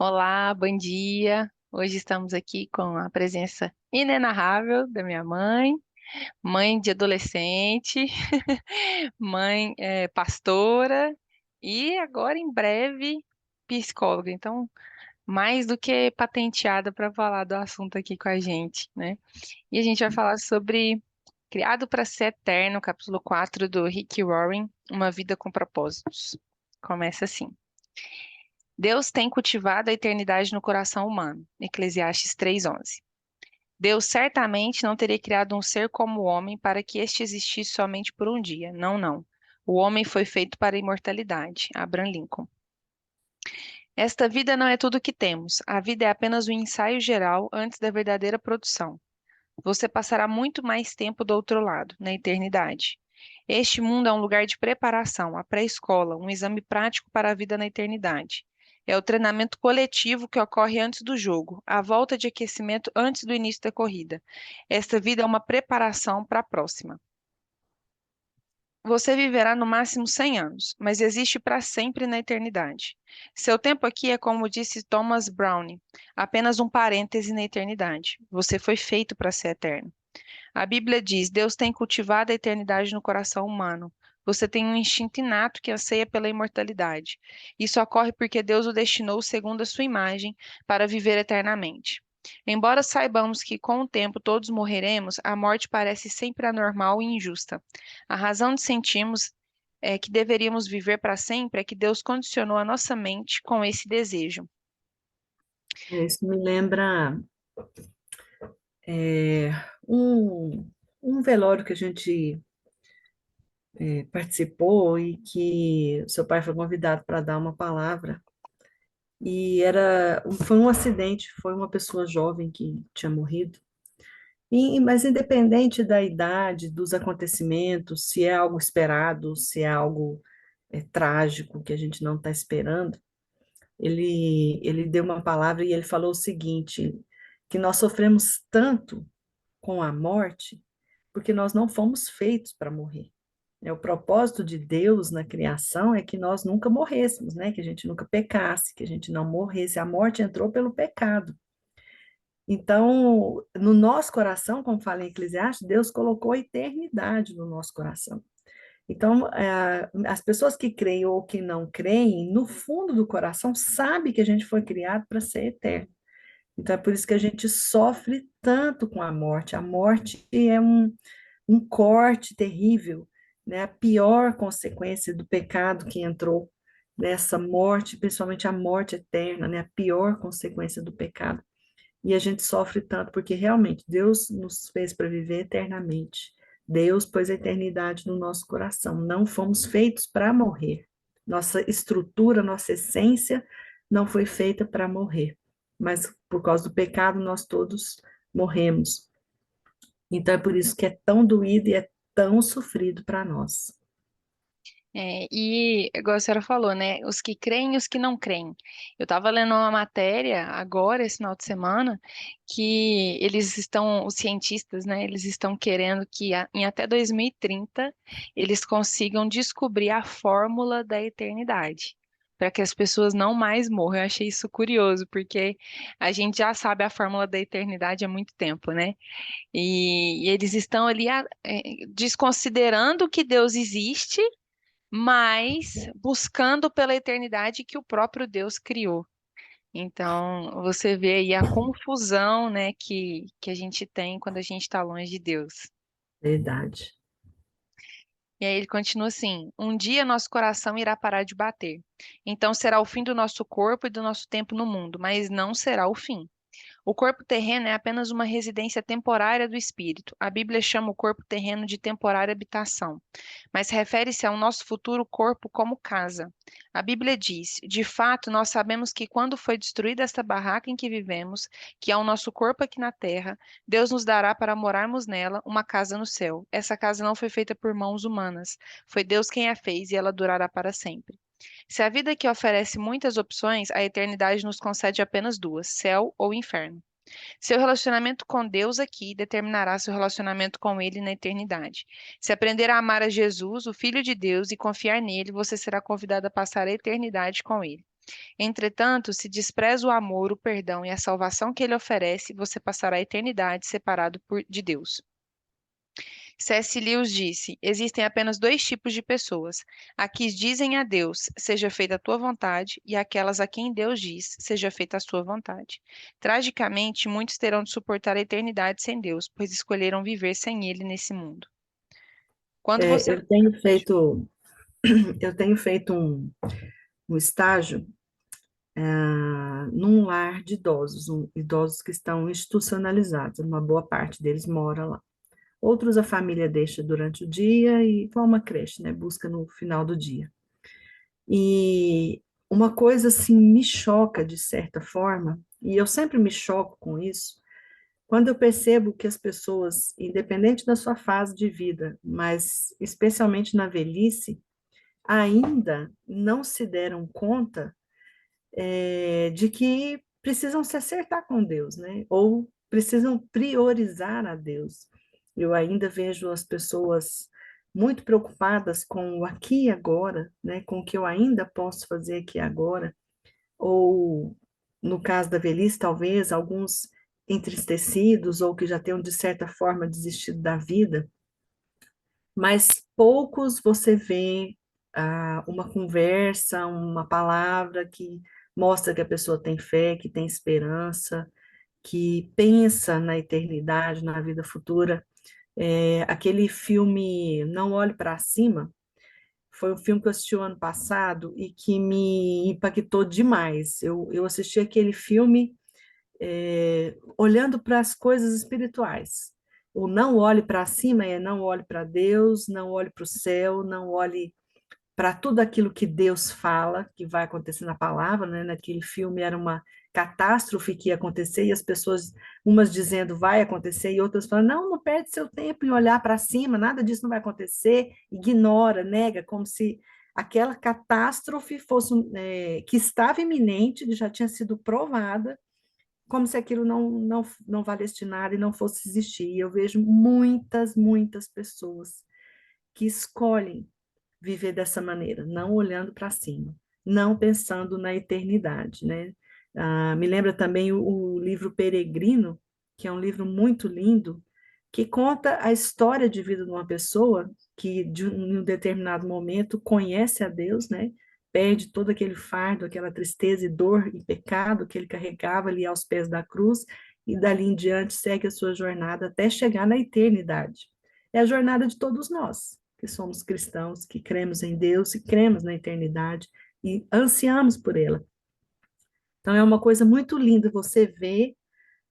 Olá, bom dia. Hoje estamos aqui com a presença inenarrável da minha mãe, mãe de adolescente, mãe pastora e agora em breve psicóloga. Então, mais do que patenteada para falar do assunto aqui com a gente, né? E a gente vai falar sobre Criado para Ser Eterno, capítulo 4 do Rick Warren, Uma Vida com Propósitos. Começa assim. Deus tem cultivado a eternidade no coração humano. Eclesiastes 3:11. Deus certamente não teria criado um ser como o homem para que este existisse somente por um dia. Não, não. O homem foi feito para a imortalidade. Abraham Lincoln. Esta vida não é tudo o que temos. A vida é apenas um ensaio geral antes da verdadeira produção. Você passará muito mais tempo do outro lado, na eternidade. Este mundo é um lugar de preparação, a pré-escola, um exame prático para a vida na eternidade. É o treinamento coletivo que ocorre antes do jogo, a volta de aquecimento antes do início da corrida. Esta vida é uma preparação para a próxima. Você viverá no máximo 100 anos, mas existe para sempre na eternidade. Seu tempo aqui é como disse Thomas Browne, apenas um parêntese na eternidade. Você foi feito para ser eterno. A Bíblia diz: Deus tem cultivado a eternidade no coração humano. Você tem um instinto inato que anseia pela imortalidade. Isso ocorre porque Deus o destinou segundo a sua imagem para viver eternamente. Embora saibamos que com o tempo todos morreremos, a morte parece sempre anormal e injusta. A razão de sentirmos que deveríamos viver para sempre é que Deus condicionou a nossa mente com esse desejo. Isso me lembra é, um, um velório que a gente participou e que o seu pai foi convidado para dar uma palavra. E foi um acidente, foi uma pessoa jovem que tinha morrido. Mas independente da idade, dos acontecimentos, se é algo esperado, se é algo trágico que a gente não está esperando, ele deu uma palavra e ele falou o seguinte, que nós sofremos tanto com a morte, porque nós não fomos feitos para morrer. O propósito de Deus na criação é que nós nunca morrêssemos, né? Que a gente nunca pecasse, que a gente não morresse. A morte entrou pelo pecado. Então, no nosso coração, como fala em Eclesiastes, Deus colocou a eternidade no nosso coração. Então, as pessoas que creem ou que não creem, no fundo do coração, sabe que a gente foi criado para ser eterno. Então, é por isso que a gente sofre tanto com a morte. A morte é um corte terrível, né? A pior consequência do pecado que entrou nessa morte, principalmente a morte eterna, né? A pior consequência do pecado. E a gente sofre tanto porque realmente Deus nos fez para viver eternamente. Deus pôs a eternidade no nosso coração. Não fomos feitos para morrer. Nossa estrutura, nossa essência não foi feita para morrer. Mas por causa do pecado, nós todos morremos. Então é por isso que é tão doído e é tão sofrido para nós. E, igual a senhora falou, né? Os que creem e os que não creem. Eu estava lendo uma matéria agora, esse final de semana, que os cientistas, né? Eles estão querendo que em até 2030 eles consigam descobrir a fórmula da eternidade. Para que as pessoas não mais morram. Eu achei isso curioso, porque a gente já sabe a fórmula da eternidade há muito tempo, né? E eles estão ali desconsiderando que Deus existe, mas buscando pela eternidade que o próprio Deus criou. Então, você vê aí a confusão, né, que a gente tem quando a gente está longe de Deus. Verdade. E aí ele continua assim: um dia nosso coração irá parar de bater. Então será o fim do nosso corpo e do nosso tempo no mundo, mas não será o fim. O corpo terreno é apenas uma residência temporária do espírito. A Bíblia chama o corpo terreno de temporária habitação, mas refere-se ao nosso futuro corpo como casa. A Bíblia diz: de fato, nós sabemos que quando foi destruída esta barraca em que vivemos, que é o nosso corpo aqui na terra, Deus nos dará para morarmos nela uma casa no céu. Essa casa não foi feita por mãos humanas, foi Deus quem a fez e ela durará para sempre. Se a vida aqui oferece muitas opções, a eternidade nos concede apenas duas: céu ou inferno. Seu relacionamento com Deus aqui determinará seu relacionamento com Ele na eternidade. Se aprender a amar a Jesus, o Filho de Deus, e confiar nele, você será convidado a passar a eternidade com Ele. Entretanto, se despreza o amor, o perdão e a salvação que ele oferece, você passará a eternidade separado de Deus. C.S. Lewis disse: existem apenas dois tipos de pessoas: a que dizem a Deus, seja feita a tua vontade, e aquelas a quem Deus diz, seja feita a sua vontade. Tragicamente, muitos terão de suportar a eternidade sem Deus, pois escolheram viver sem Ele nesse mundo. Quando É, você. eu tenho feito um estágio num lar de idosos, idosos que estão institucionalizados, uma boa parte deles mora lá. Outros a família deixa durante o dia e vão a uma creche, né? Busca no final do dia. E uma coisa assim me choca de certa forma, e eu sempre me choco com isso, quando eu percebo que as pessoas, independente da sua fase de vida, mas especialmente na velhice, ainda não se deram conta de que precisam se acertar com Deus, né? Ou precisam priorizar a Deus. Eu ainda vejo as pessoas muito preocupadas com o aqui e agora, né? Com o que eu ainda posso fazer aqui e agora, ou no caso da velhice, talvez alguns entristecidos ou que já tenham de certa forma desistido da vida, mas poucos você vê uma conversa, uma palavra que mostra que a pessoa tem fé, que tem esperança, que pensa na eternidade, na vida futura. Aquele filme Não Olhe para Cima foi um filme que eu assisti o ano passado e que me impactou demais. Eu assisti aquele filme olhando para as coisas espirituais. O não olhe para cima é não olhe para Deus, não olhe para o céu, não olhe para tudo aquilo que Deus fala, que vai acontecer na palavra, né? Naquele filme era uma catástrofe que ia acontecer e as pessoas, umas dizendo vai acontecer e outras falando, não, não perde seu tempo em olhar para cima, nada disso não vai acontecer, ignora, nega, como se aquela catástrofe fosse que estava iminente, que já tinha sido provada, como se aquilo não valesse nada e não fosse existir. E eu vejo muitas pessoas que escolhem viver dessa maneira, não olhando para cima, não pensando na eternidade, né? Me lembra também o livro Peregrino, que é um livro muito lindo, que conta a história de vida de uma pessoa que, em um determinado momento, conhece a Deus, né? Perde todo aquele fardo, aquela tristeza e dor e pecado que ele carregava ali aos pés da cruz, e dali em diante segue a sua jornada até chegar na eternidade. É a jornada de todos nós, que somos cristãos, que cremos em Deus e cremos na eternidade e ansiamos por ela. Então é uma coisa muito linda você ver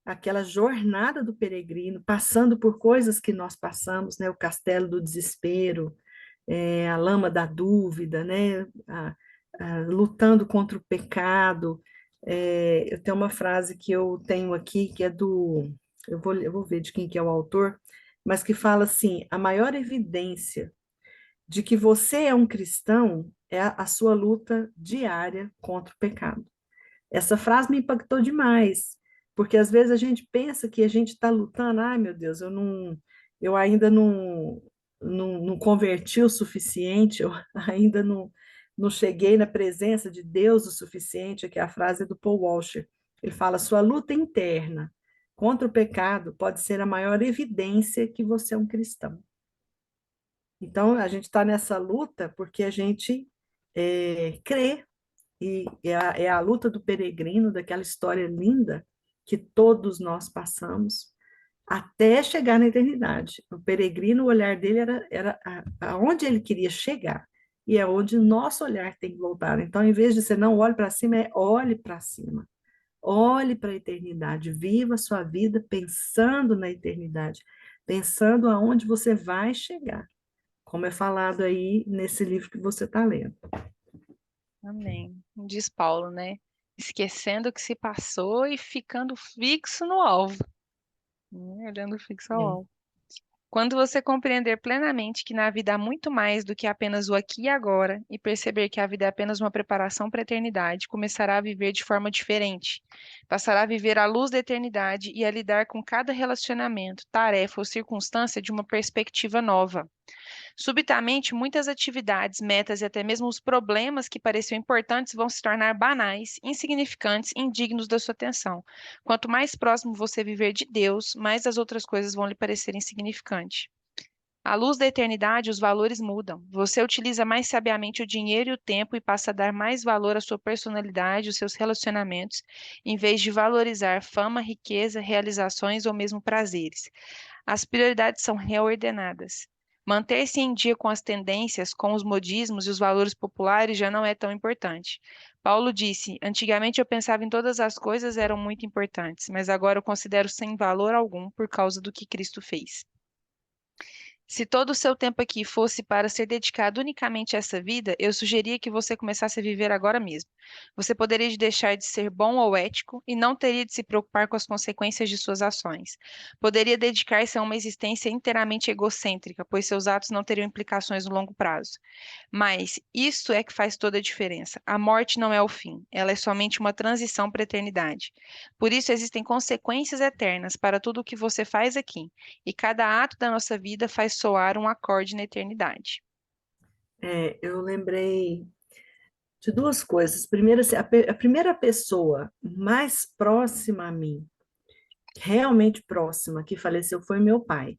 aquela jornada do peregrino, passando por coisas que nós passamos, né? O castelo do desespero, a lama da dúvida, né? Lutando contra o pecado. Eu tenho uma frase que eu tenho aqui, que é eu vou ver de quem que é o autor, mas que fala assim, a maior evidência de que você é um cristão é a sua luta diária contra o pecado. Essa frase me impactou demais, porque às vezes a gente pensa que a gente está lutando, ai meu Deus, eu ainda não converti o suficiente, eu ainda não cheguei na presença de Deus o suficiente, que é a frase do Paul Washer. Ele fala, sua luta interna contra o pecado pode ser a maior evidência que você é um cristão. Então, a gente está nessa luta porque a gente crê e é a luta do peregrino, daquela história linda que todos nós passamos, até chegar na eternidade. O peregrino, o olhar dele era aonde ele queria chegar, e é onde o nosso olhar tem que voltar. Então, em vez de você não olhe para cima, é olhe para cima. Olhe para a eternidade, viva a sua vida pensando na eternidade, pensando aonde você vai chegar, como é falado aí nesse livro que você está lendo. Amém. Diz Paulo, né? Esquecendo o que se passou e ficando fixo no alvo, né? Olhando fixo ao É. alvo. Quando você compreender plenamente que na vida há muito mais do que apenas o aqui e agora, e perceber que a vida é apenas uma preparação para a eternidade, começará a viver de forma diferente. Passará a viver à luz da eternidade e a lidar com cada relacionamento, tarefa ou circunstância de uma perspectiva nova. Subitamente, muitas atividades, metas e até mesmo os problemas que pareciam importantes vão se tornar banais, insignificantes e indignos da sua atenção. Quanto mais próximo você viver de Deus, mais as outras coisas vão lhe parecer insignificantes. À luz da eternidade, os valores mudam. Você utiliza mais sabiamente o dinheiro e o tempo e passa a dar mais valor à sua personalidade, aos seus relacionamentos, em vez de valorizar fama, riqueza, realizações ou mesmo prazeres. As prioridades são reordenadas. Manter-se em dia com as tendências, com os modismos e os valores populares já não é tão importante. Paulo disse: Antigamente eu pensava em todas as coisas eram muito importantes, mas agora eu considero sem valor algum por causa do que Cristo fez. Se todo o seu tempo aqui fosse para ser dedicado unicamente a essa vida, eu sugeria que você começasse a viver agora mesmo. Você poderia deixar de ser bom ou ético e não teria de se preocupar com as consequências de suas ações. Poderia dedicar-se a uma existência inteiramente egocêntrica, pois seus atos não teriam implicações no longo prazo. Mas isso é que faz toda a diferença. A morte não é o fim, ela é somente uma transição para a eternidade. Por isso existem consequências eternas para tudo o que você faz aqui, e cada ato da nossa vida faz soar um acorde na eternidade. Eu lembrei de duas coisas. Primeiro, assim, a primeira pessoa mais próxima a mim, realmente próxima, que faleceu foi meu pai,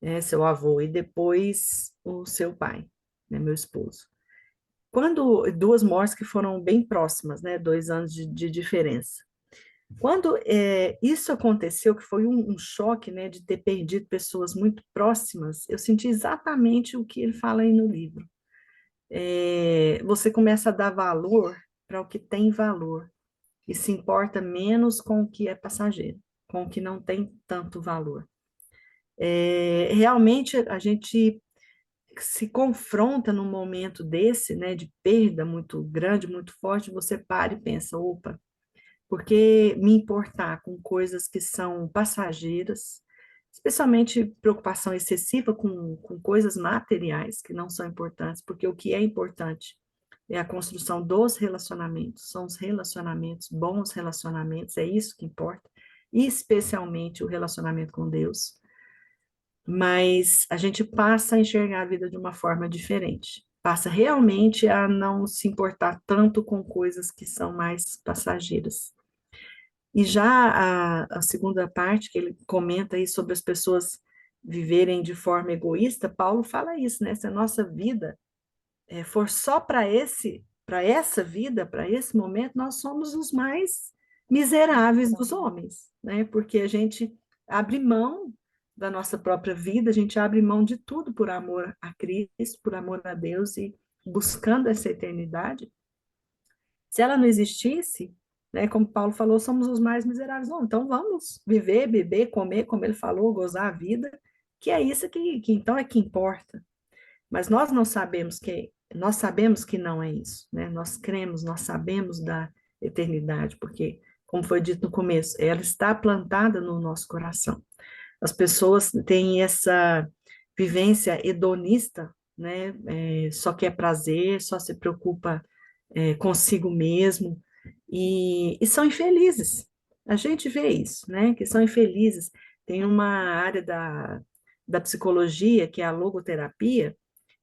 né, seu avô, e depois o seu pai, né, meu esposo. Quando duas mortes que foram bem próximas, né, 2 anos de diferença. Quando isso aconteceu, que foi um choque, né, de ter perdido pessoas muito próximas, eu senti exatamente o que ele fala aí no livro. Você começa a dar valor para o que tem valor e se importa menos com o que é passageiro, com o que não tem tanto valor. Realmente a gente se confronta num momento desse, né, de perda muito grande, muito forte, você para e pensa, opa, por que me importar com coisas que são passageiras, especialmente preocupação excessiva com coisas materiais que não são importantes, porque o que é importante é a construção dos relacionamentos, são os relacionamentos, bons relacionamentos, é isso que importa, e especialmente o relacionamento com Deus. Mas a gente passa a enxergar a vida de uma forma diferente, passa realmente a não se importar tanto com coisas que são mais passageiras. E já a segunda parte, que ele comenta aí sobre as pessoas viverem de forma egoísta, Paulo fala isso, né? Se a nossa vida for só para essa vida, para esse momento, nós somos os mais miseráveis dos homens, né? Porque a gente abre mão da nossa própria vida, a gente abre mão de tudo por amor a Cristo, por amor a Deus e buscando essa eternidade. Se ela não existisse, né, como Paulo falou, somos os mais miseráveis. Não, então vamos viver, beber, comer, como ele falou, gozar a vida, que é isso que então é que importa. Mas nós não sabemos nós sabemos que não é isso, né? Nós cremos, nós sabemos da eternidade, porque, como foi dito no começo, ela está plantada no nosso coração. As pessoas têm essa vivência hedonista, né? Só quer prazer, só se preocupa consigo mesmo e são infelizes. A gente vê isso, né? Que são infelizes. Tem uma área da psicologia, que é a logoterapia,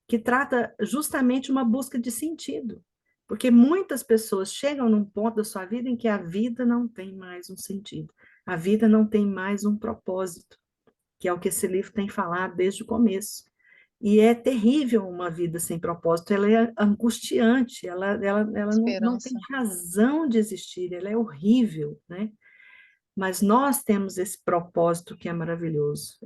que trata justamente uma busca de sentido. Porque muitas pessoas chegam num ponto da sua vida em que a vida não tem mais um sentido, a vida não tem mais um propósito, que é o que esse livro tem falado desde o começo. E é terrível uma vida sem propósito, ela é angustiante, ela não tem Esperança. razão de existir, ela é horrível, né? Mas nós temos esse propósito que é maravilhoso.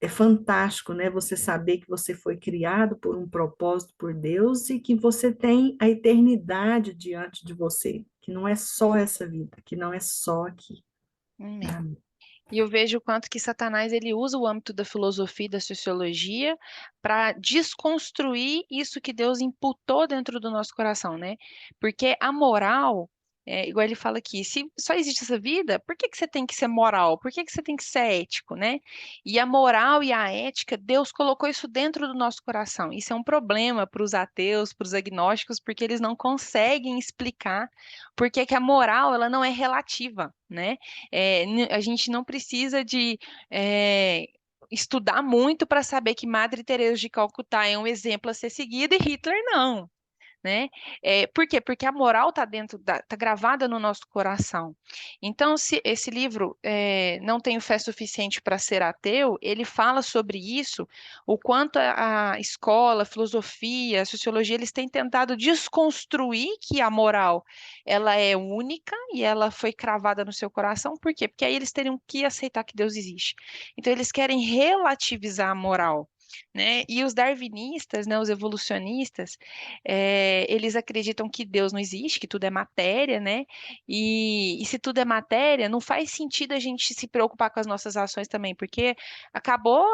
É fantástico, né? Você saber que você foi criado por um propósito por Deus e que você tem a eternidade diante de você, que não é só essa vida, que não é só aqui. Amém. Amém. E eu vejo o quanto que Satanás ele usa o âmbito da filosofia e da sociologia para desconstruir isso que Deus imputou dentro do nosso coração, né? Porque a moral, igual ele fala aqui, se só existe essa vida, por que que você tem que ser moral? Por que que você tem que ser ético, né? E a moral e a ética, Deus colocou isso dentro do nosso coração. Isso é um problema para os ateus, para os agnósticos, porque eles não conseguem explicar por que que a moral ela não é relativa, né? A gente não precisa de é, estudar muito para saber que Madre Teresa de Calcutá é um exemplo a ser seguido e Hitler não, né? Por quê? Porque a moral está dentro tá gravada no nosso coração. Então, se esse livro Não Tenho Fé Suficiente para Ser Ateu, ele fala sobre isso, o quanto a escola, a filosofia, a sociologia, eles têm tentado desconstruir que a moral ela é única e ela foi cravada no seu coração. Por quê? Porque aí eles teriam que aceitar que Deus existe. Então, eles querem relativizar a moral. Né? E os darwinistas, né, os evolucionistas, eles acreditam que Deus não existe, que tudo é matéria, né? E se tudo é matéria, não faz sentido a gente se preocupar com as nossas ações também, porque acabou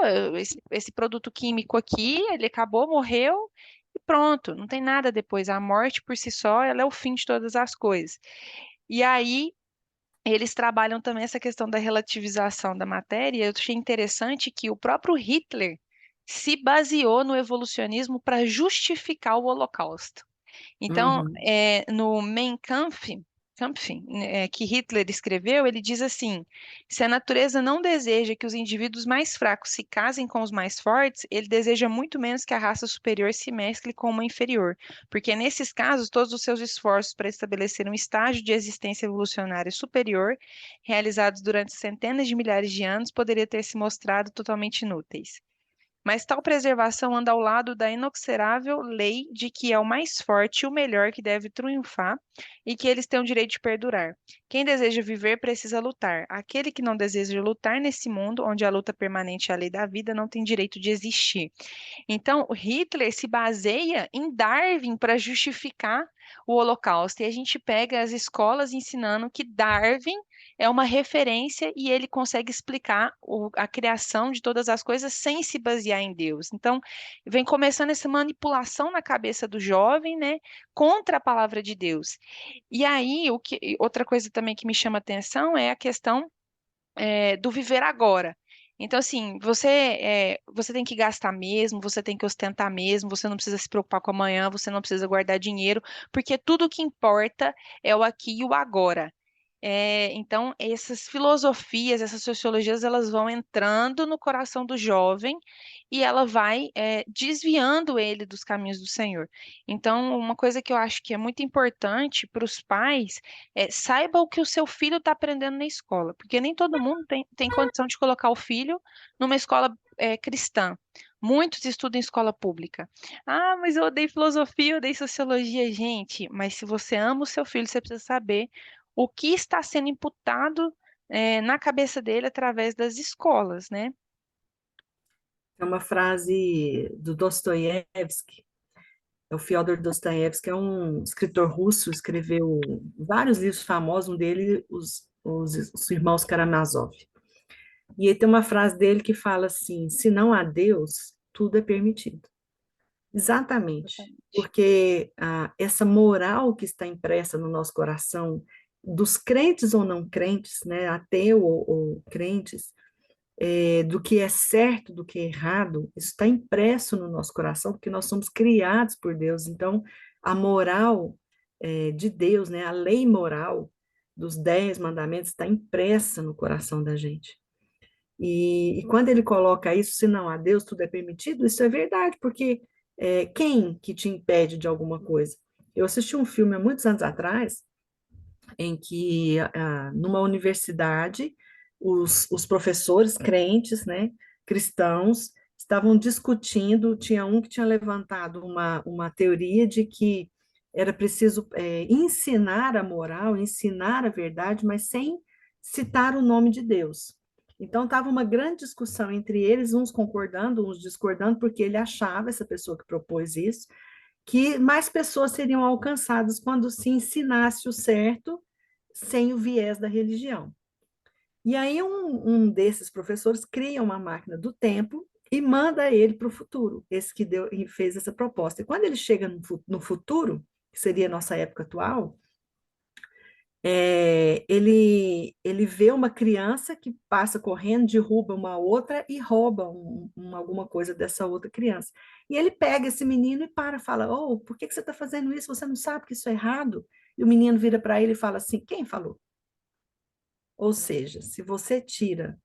esse produto químico aqui, ele acabou, morreu e pronto, não tem nada depois. A morte por si só, ela é o fim de todas as coisas. E aí eles trabalham também essa questão da relativização da matéria. Eu achei interessante que o próprio Hitler se baseou no evolucionismo para justificar o Holocausto. Então, Uhum. no Kampf, que Hitler escreveu, ele diz assim: se a natureza não deseja que os indivíduos mais fracos se casem com os mais fortes, ele deseja muito menos que a raça superior se mescle com uma inferior, porque nesses casos, todos os seus esforços para estabelecer um estágio de existência evolucionária superior, realizados durante centenas de milhares de anos, poderia ter se mostrado totalmente inúteis. Mas tal preservação anda ao lado da inexorável lei de que é o mais forte e o melhor que deve triunfar e que eles têm o direito de perdurar. Quem deseja viver precisa lutar. Aquele que não deseja lutar nesse mundo, onde a luta permanente é a lei da vida, não tem direito de existir. Então, o Hitler se baseia em Darwin para justificar o Holocausto. E a gente pega as escolas ensinando que Darwin é uma referência e ele consegue explicar a criação de todas as coisas sem se basear em Deus. Então, vem começando essa manipulação na cabeça do jovem, né, contra a palavra de Deus. E aí, outra coisa também que me chama atenção é a questão do viver agora. Então, assim, você tem que gastar mesmo, você tem que ostentar mesmo, você não precisa se preocupar com amanhã, você não precisa guardar dinheiro, porque tudo o que importa é o aqui e o agora. Então, essas filosofias, essas sociologias, elas vão entrando no coração do jovem e ela vai desviando ele dos caminhos do Senhor. Então, uma coisa que eu acho que é muito importante para os pais saiba o que o seu filho está aprendendo na escola, porque nem todo mundo tem condição de colocar o filho numa escola cristã. Muitos estudam em escola pública. Ah, mas eu odeio filosofia, eu odeio sociologia, gente. Mas se você ama o seu filho, você precisa saber o que está sendo imputado na cabeça dele através das escolas, né? É uma frase do Dostoiévski. É o Fyodor Dostoiévski, é um escritor russo, escreveu vários livros famosos, um dele, os Irmãos Karamazov. E aí tem uma frase dele que fala assim: se não há Deus, tudo é permitido. Exatamente, Exatamente. porque essa moral que está impressa no nosso coração, dos crentes ou não crentes, né, ateu ou crentes, do que é certo, do que é errado, isso está impresso no nosso coração, porque nós somos criados por Deus. Então, a moral de Deus, né, a lei moral dos 10 mandamentos está impressa no coração da gente. E quando ele coloca isso, se não há Deus, tudo é permitido, isso é verdade, porque quem que te impede de alguma coisa? Eu assisti um filme há muitos anos atrás, em que numa universidade os professores crentes, né, cristãos, estavam discutindo, tinha um que tinha levantado uma teoria de que era preciso ensinar a moral, ensinar a verdade, mas sem citar o nome de Deus. Então estava uma grande discussão entre eles, uns concordando, uns discordando, porque ele achava, essa pessoa que propôs isso, que mais pessoas seriam alcançadas quando se ensinasse o certo sem o viés da religião. E aí um desses professores cria uma máquina do tempo e manda ele para o futuro, esse que deu e fez essa proposta. E quando ele chega no futuro, que seria a nossa época atual, ele vê uma criança que passa correndo, derruba uma outra e rouba alguma coisa dessa outra criança. E ele pega esse menino e fala: Oh, por que você está fazendo isso? Você não sabe que isso é errado? E o menino vira para ele e fala assim: Quem falou? Ou seja, se você tira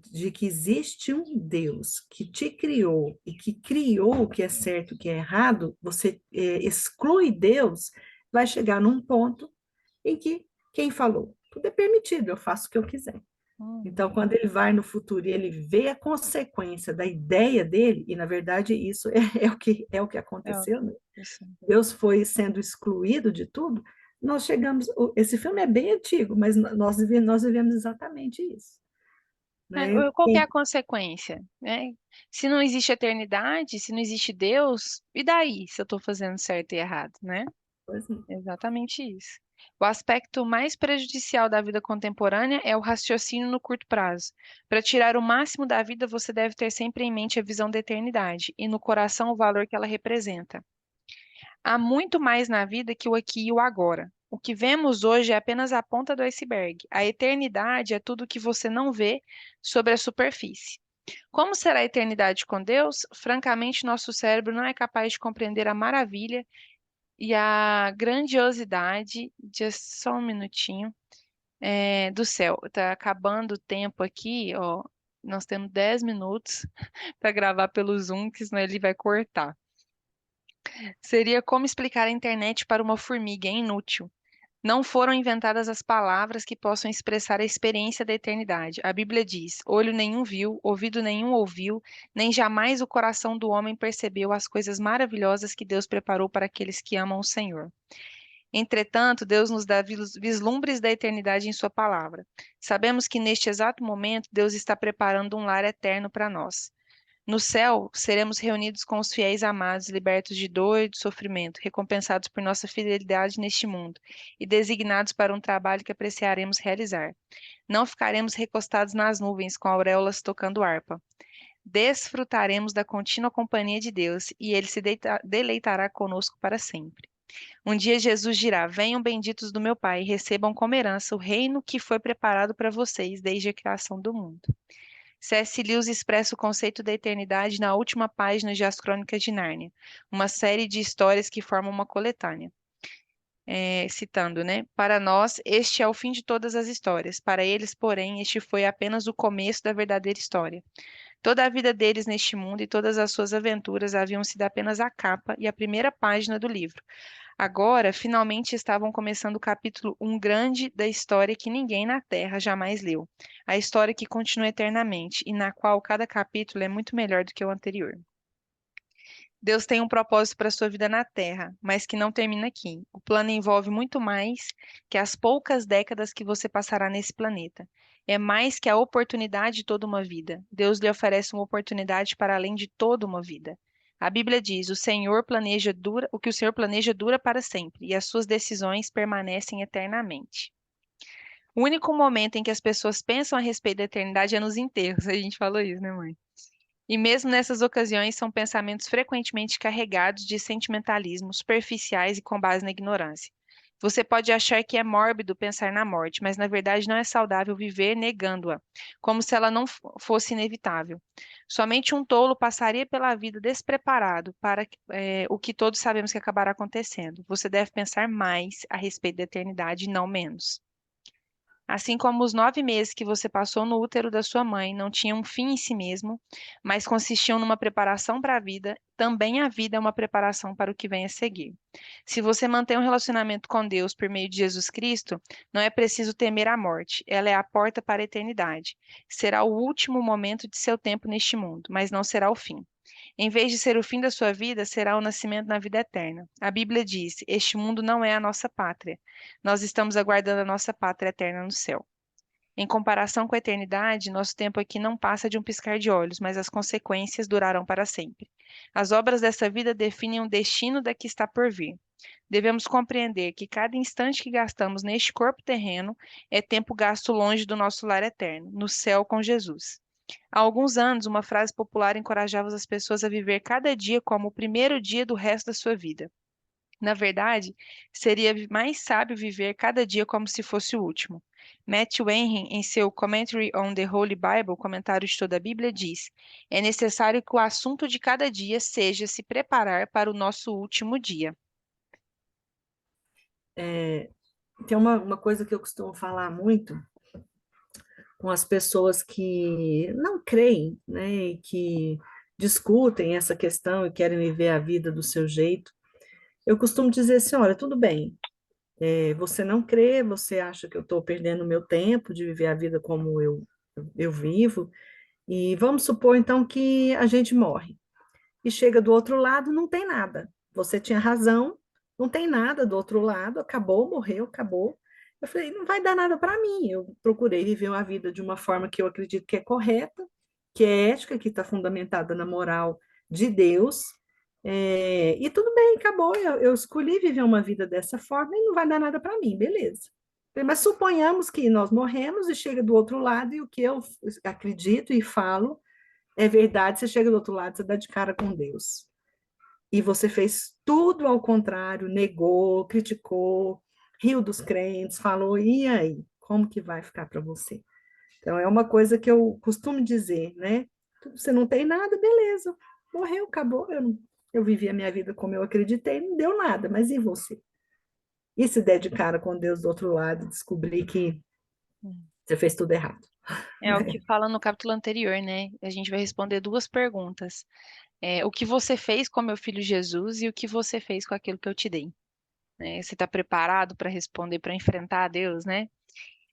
de que existe um Deus que te criou e que criou o que é certo e o que é errado, você exclui Deus, vai chegar num ponto em que quem falou? Tudo é permitido, eu faço o que eu quiser. Então, Uhum. quando ele vai no futuro e ele vê a consequência da ideia dele, e na verdade isso é o que É, aconteceu, né? assim. Deus foi sendo excluído de tudo, nós chegamos. Esse filme é bem antigo, mas nós vivemos exatamente isso. Né? Qual que é a consequência, né? Se não existe eternidade, se não existe Deus, e daí se eu estou fazendo certo e errado, né? Pois é. Exatamente isso. O aspecto mais prejudicial da vida contemporânea é o raciocínio no curto prazo. Para tirar o máximo da vida, você deve ter sempre em mente a visão da eternidade e no coração o valor que ela representa. Há muito mais na vida que o aqui e o agora. O que vemos hoje é apenas a ponta do iceberg. A eternidade é tudo que você não vê sobre a superfície. Como será a eternidade com Deus? Francamente, nosso cérebro não é capaz de compreender a maravilha e a grandiosidade de só um minutinho do céu. Tá acabando o tempo aqui, ó. Nós temos 10 minutos para gravar pelo Zoom, que senão ele vai cortar. Seria como explicar a internet para uma formiga, é inútil. Não foram inventadas as palavras que possam expressar a experiência da eternidade. A Bíblia diz: olho nenhum viu, ouvido nenhum ouviu, nem jamais o coração do homem percebeu as coisas maravilhosas que Deus preparou para aqueles que amam o Senhor. Entretanto, Deus nos dá vislumbres da eternidade em Sua palavra. Sabemos que neste exato momento Deus está preparando um lar eterno para nós. No céu, seremos reunidos com os fiéis amados, libertos de dor e de sofrimento, recompensados por nossa fidelidade neste mundo e designados para um trabalho que apreciaremos realizar. Não ficaremos recostados nas nuvens com auréolas tocando harpa. Desfrutaremos da contínua companhia de Deus e Ele se deleitará conosco para sempre. Um dia Jesus dirá: venham benditos do meu Pai, e recebam como herança o reino que foi preparado para vocês desde a criação do mundo. C.S. Lewis expressa o conceito da eternidade na última página de As Crônicas de Nárnia, uma série de histórias que formam uma coletânea. Citando, né? Para nós, este é o fim de todas as histórias. Para eles, porém, este foi apenas o começo da verdadeira história. Toda a vida deles neste mundo e todas as suas aventuras haviam sido apenas a capa e a primeira página do livro. Agora, finalmente estavam começando o capítulo um grande da história que ninguém na Terra jamais leu. A história que continua eternamente e na qual cada capítulo é muito melhor do que o anterior. Deus tem um propósito para a sua vida na Terra, mas que não termina aqui. O plano envolve muito mais que as poucas décadas que você passará nesse planeta. É mais que a oportunidade de toda uma vida. Deus lhe oferece uma oportunidade para além de toda uma vida. A Bíblia diz: o que o Senhor planeja dura para sempre, e as suas decisões permanecem eternamente. O único momento em que as pessoas pensam a respeito da eternidade é nos enterros. A gente falou isso, né, mãe? E mesmo nessas ocasiões, são pensamentos frequentemente carregados de sentimentalismo, superficiais e com base na ignorância. Você pode achar que é mórbido pensar na morte, mas na verdade não é saudável viver negando-a, como se ela não fosse inevitável. Somente um tolo passaria pela vida despreparado para o que todos sabemos que acabará acontecendo. Você deve pensar mais a respeito da eternidade e não menos. Assim como os 9 meses que você passou no útero da sua mãe não tinham um fim em si mesmo, mas consistiam numa preparação para a vida, também a vida é uma preparação para o que vem a seguir. Se você mantém um relacionamento com Deus por meio de Jesus Cristo, não é preciso temer a morte, ela é a porta para a eternidade. Será o último momento de seu tempo neste mundo, mas não será o fim. Em vez de ser o fim da sua vida, será o nascimento na vida eterna. A Bíblia diz: este mundo não é a nossa pátria. Nós estamos aguardando a nossa pátria eterna no céu. Em comparação com a eternidade, nosso tempo aqui não passa de um piscar de olhos, mas as consequências durarão para sempre. As obras dessa vida definem o destino da que está por vir. Devemos compreender que cada instante que gastamos neste corpo terreno é tempo gasto longe do nosso lar eterno, no céu com Jesus. Há alguns anos, uma frase popular encorajava as pessoas a viver cada dia como o primeiro dia do resto da sua vida. Na verdade, seria mais sábio viver cada dia como se fosse o último. Matthew Henry, em seu Commentary on the Holy Bible, comentário de toda a Bíblia, diz: é necessário que o assunto de cada dia seja se preparar para o nosso último dia. Tem uma coisa que eu costumo falar muito com as pessoas que não creem, né, e que discutem essa questão e querem viver a vida do seu jeito. Eu costumo dizer assim, olha, tudo bem, você não crê, você acha que eu estou perdendo o meu tempo de viver a vida como eu vivo, e vamos supor então que a gente morre e chega do outro lado, não tem nada. Você tinha razão, não tem nada do outro lado, acabou, morreu, acabou. Eu falei, não vai dar nada para mim. Eu procurei viver uma vida de uma forma que eu acredito que é correta, que é ética, que está fundamentada na moral de Deus. E tudo bem, acabou. Eu escolhi viver uma vida dessa forma e não vai dar nada para mim, beleza. Mas suponhamos que nós morremos e chega do outro lado e o que eu acredito e falo é verdade, você chega do outro lado, você dá de cara com Deus. E você fez tudo ao contrário, negou, criticou, riu dos crentes, falou, e aí? Como que vai ficar para você? Então, é uma coisa que eu costumo dizer, né? Você não tem nada, beleza, morreu, acabou. Eu vivi a minha vida como eu acreditei, não deu nada, mas e você? E se der de cara com Deus do outro lado, descobrir que você fez tudo errado? É o que fala no capítulo anterior, né? A gente vai responder duas perguntas. O que você fez com meu filho Jesus e o que você fez com aquilo que eu te dei, né? Você está preparado para responder, para enfrentar a Deus, né?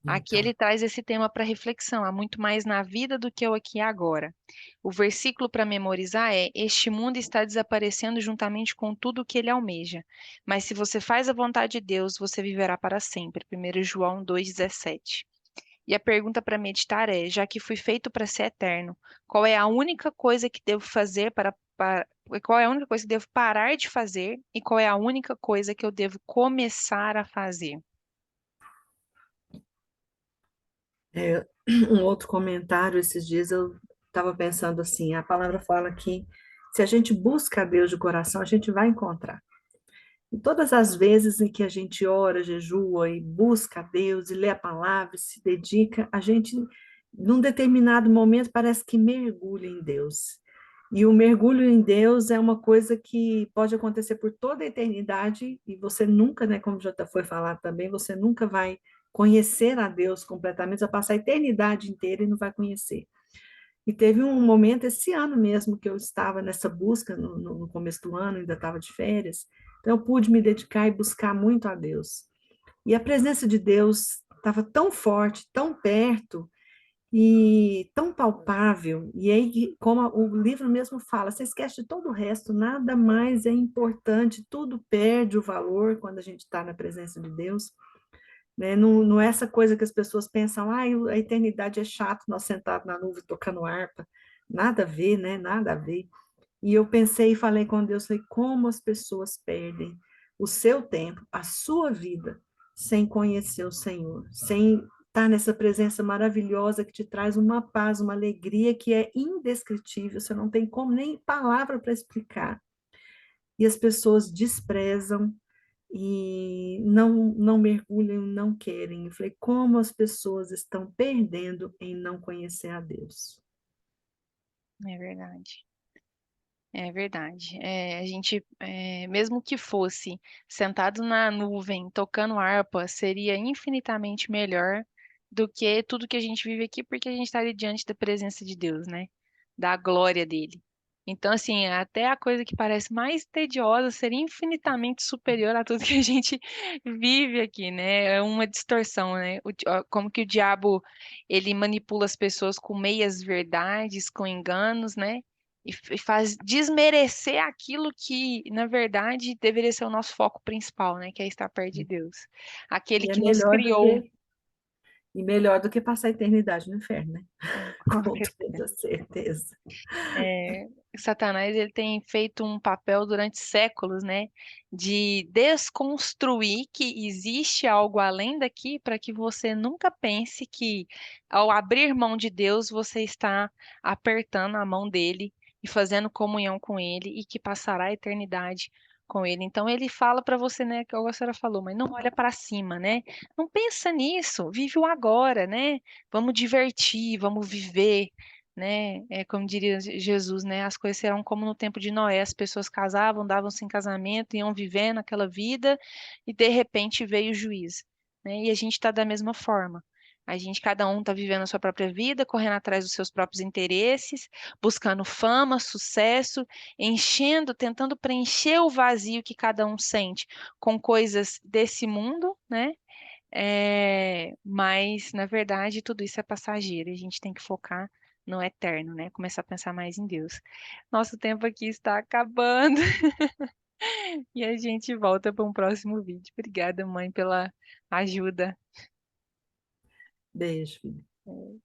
Aqui Então, ele traz esse tema para reflexão. Há muito mais na vida do que o aqui e agora. O versículo para memorizar é: Este mundo está desaparecendo juntamente com tudo o que ele almeja. Mas se você faz a vontade de Deus, você viverá para sempre. 1 João 2,17. E a pergunta para meditar é: já que fui feito para ser eterno, qual é a única coisa que devo fazer qual é a única coisa que devo parar de fazer e qual é a única coisa que eu devo começar a fazer? é, um outro comentário, esses dias eu estava pensando assim, a palavra fala que se a gente busca a Deus de coração, a gente vai encontrar. E todas as vezes em que a gente ora, jejua e busca a Deus e lê a palavra, e se dedica, a gente, num determinado momento, parece que mergulha em Deus. E o mergulho em Deus é uma coisa que pode acontecer por toda a eternidade e você nunca, né, como já foi falado também, você nunca vai conhecer a Deus completamente, vai passar a eternidade inteira e não vai conhecer. E teve um momento esse ano mesmo que eu estava nessa busca, no começo do ano, ainda estava de férias, então eu pude me dedicar e buscar muito a Deus. E a presença de Deus estava tão forte, tão perto e tão palpável. E aí, como o livro mesmo fala, você esquece de todo o resto, nada mais é importante, tudo perde o valor quando a gente está na presença de Deus. Né? Não, não é essa coisa que as pessoas pensam, ah, a eternidade é chato, nós sentados na nuvem tocando harpa. Nada a ver, né? Nada a ver. E eu pensei e falei com Deus, falei, como as pessoas perdem o seu tempo, a sua vida, sem conhecer o Senhor, sem estar nessa presença maravilhosa que te traz uma paz, uma alegria que é indescritível, você não tem como nem palavra para explicar. E as pessoas desprezam e não mergulham, não querem. Eu falei, como as pessoas estão perdendo em não conhecer a Deus. É verdade. É verdade. A gente, mesmo que fosse sentado na nuvem, tocando harpa, seria infinitamente melhor do que tudo que a gente vive aqui, porque a gente está ali diante da presença de Deus, né? Da glória dele. Então, assim, até a coisa que parece mais tediosa seria infinitamente superior a tudo que a gente vive aqui, né? É uma distorção, né? Como que o diabo, ele manipula as pessoas com meias verdades, com enganos, né? E faz desmerecer aquilo que, na verdade, deveria ser o nosso foco principal, né? Que é estar perto de Deus. Aquele E é que nos melhor do criou. que passar a eternidade no inferno, né? Com Com certeza. toda certeza. Satanás, ele tem feito um papel durante séculos, né? De desconstruir que existe algo além daqui para que você nunca pense que, ao abrir mão de Deus, você está apertando a mão dele e fazendo comunhão com ele e que passará a eternidade com ele. Então ele fala para você, né, que a senhora falou, mas não olha para cima, né? Não pensa nisso, vive o agora, né? Vamos divertir, vamos viver, né? É como diria Jesus, né? As coisas serão como no tempo de Noé, as pessoas casavam, davam-se em casamento, iam vivendo aquela vida e de repente veio o juízo, né? E a gente está da mesma forma. A gente, cada um tá vivendo a sua própria vida, correndo atrás dos seus próprios interesses, buscando fama, sucesso, enchendo, tentando preencher o vazio que cada um sente com coisas desse mundo, né? Mas, na verdade, tudo isso é passageiro e a gente tem que focar no eterno, né? Começar a pensar mais em Deus. Nosso tempo aqui está acabando e a gente volta para um próximo vídeo. Obrigada, mãe, pela ajuda. Beijo, filho.